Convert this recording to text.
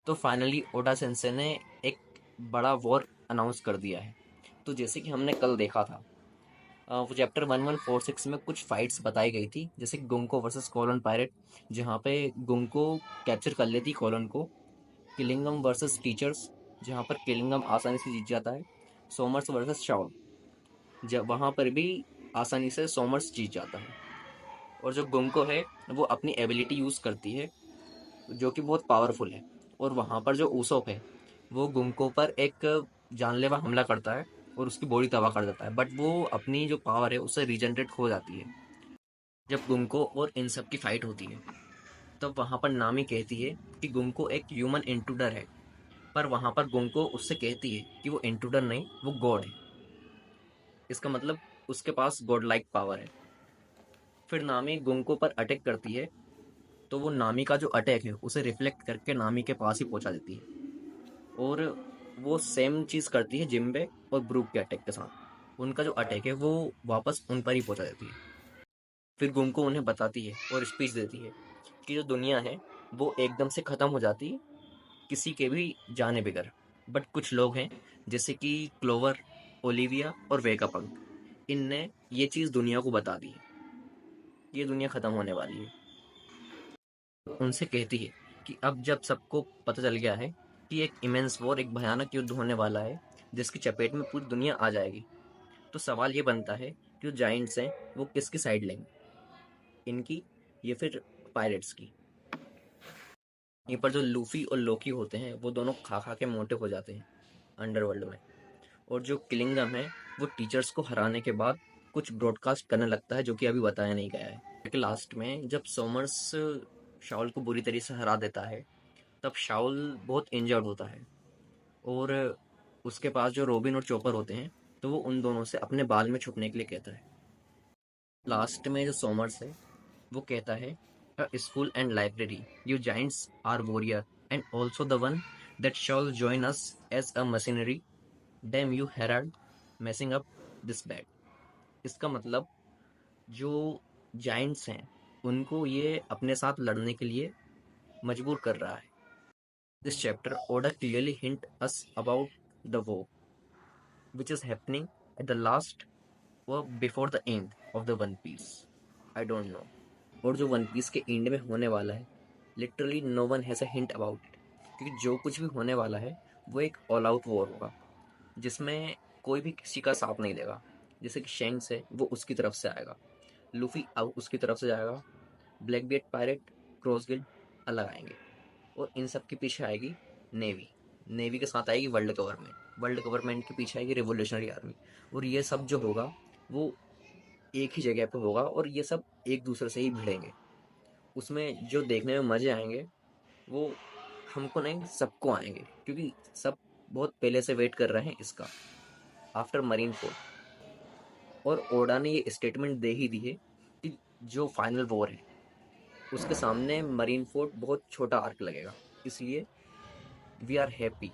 तो finally Voda sense ने एक बड़ा वॉर अनाउंस कर दिया है। तो जैसे कि हमने कल देखा था, वो चैप्टर 1146 में कुछ फाइट्स बताई गई थी, जैसे गुंको वर्सेस कोलन पायरेट, जहाँ पे गुंको कैप्चर कर लेती कोलन को। किलिंगम वर्सेस टीचर्स, जहाँ पर किलिंगम आसानी से जीत जाता है। सोमर्स वर्सेस शाओल, जब वहाँ पर भी आसानी से सोमर्स जीत जाता है। और जो गुंको है वो अपनी एबिलिटी यूज़ करती है, जो कि बहुत पावरफुल है। और वहाँ पर जो ऊसोप है वो गुंको पर एक जानलेवा हमला करता है और उसकी बॉडी तबाह कर देता है, बट वो अपनी जो पावर है उससे रीजनरेट हो जाती है। जब गुंको और इन सब की फाइट होती है, तब वहाँ पर नामी कहती है कि गुंको एक ह्यूमन इंट्रूडर है, पर वहाँ पर गुंको उससे कहती है कि वो इंट्रूडर नहीं, वो गॉड है। इसका मतलब उसके पास गॉड लाइक पावर है। फिर नामी गुंको पर अटैक करती है, तो वो नामी का जो अटैक है उसे रिफ्लेक्ट करके नामी के पास ही पहुंचा देती है। और वो सेम चीज़ करती है जिम्बे और ब्रूक के अटैक के साथ। उनका जो अटैक है वो वापस उन पर ही पहुंचा देती है। फिर गुंको उन्हें बताती है और स्पीच देती है कि जो दुनिया है वो एकदम से ख़त्म हो जाती है किसी के भी जाने बगैर। बट कुछ लोग हैं, जैसे कि क्लोवर, ओलिविया और वेगापंक, इनने ये चीज़ दुनिया को बता दी है, ये दुनिया ख़त्म होने वाली है। उनसे कहती है कि अब जब सबको पता चल गया है कि एक इमेंस वॉर, एक भयानक युद्ध होने वाला है जिसकी चपेट में पूरी दुनिया आ जाएगी, तो सवाल ये बनता है कि जो जाइंट्स हैं वो किसकी साइड लेंगे, इनकी या फिर पायरेट्स की। यहीं पर जो लूफी और लोकी होते हैं वो दोनों खा खा के मोटे हो जाते हैं अंडरवर्ल्ड में। और जो किलिंगम है वो टीचर्स को हराने के बाद कुछ ब्रॉडकास्ट करने लगता है, जो कि अभी बताया नहीं गया है। लास्ट में जब सोमर्स शाउल को बुरी तरीके से हरा देता है, तब शाउल बहुत इंजर्ड होता है। और उसके पास जो रोबिन और चॉपर होते हैं, तो वो उन दोनों से अपने बाल में छुपने के लिए कहता है। लास्ट में जो सोमर्स है वो कहता है, "A school and library, you giants are warrior, and also the one that shall join us as a mercenary. Damn you Herald, messing up this bad." इसका मतलब जो जाइंट्स हैं उनको ये अपने साथ लड़ने के लिए मजबूर कर रहा है। This chapter Oda clearly hint us about the war which is happening at the last or before the end of the One Piece. I don't know. और जो वन पीस के एंड में होने वाला है, literally no one has a hint about it. क्योंकि जो कुछ भी होने वाला है वो एक ऑल आउट वॉर होगा, जिसमें कोई भी किसी का साथ नहीं देगा। जैसे कि शेंक्स है वो उसकी तरफ से आएगा, लूफी अब उसकी तरफ से जाएगा, black beard pirate, cross guild अलग आएंगे। और इन सब के पीछे आएगी नेवी। नेवी के साथ आएगी वर्ल्ड गवर्नमेंट, वर्ल्ड गवर्नमेंट के पीछे आएगी रिवोल्यूशनरी आर्मी। और ये सब जो होगा वो एक ही जगह पे होगा, और ये सब एक दूसरे से ही भिड़ेंगे। उसमें जो देखने में मज़े आएंगे वो हमको नहीं, सबको आएंगे, क्योंकि सब बहुत पहले से वेट कर रहे हैं इसका, आफ्टर मरीन फोर्ट। और ओडा ने ये स्टेटमेंट दे ही दी है कि जो फाइनल वॉर है उसके सामने मरीन फोर्ट बहुत छोटा आर्क लगेगा। इसलिए वी आर हैप्पी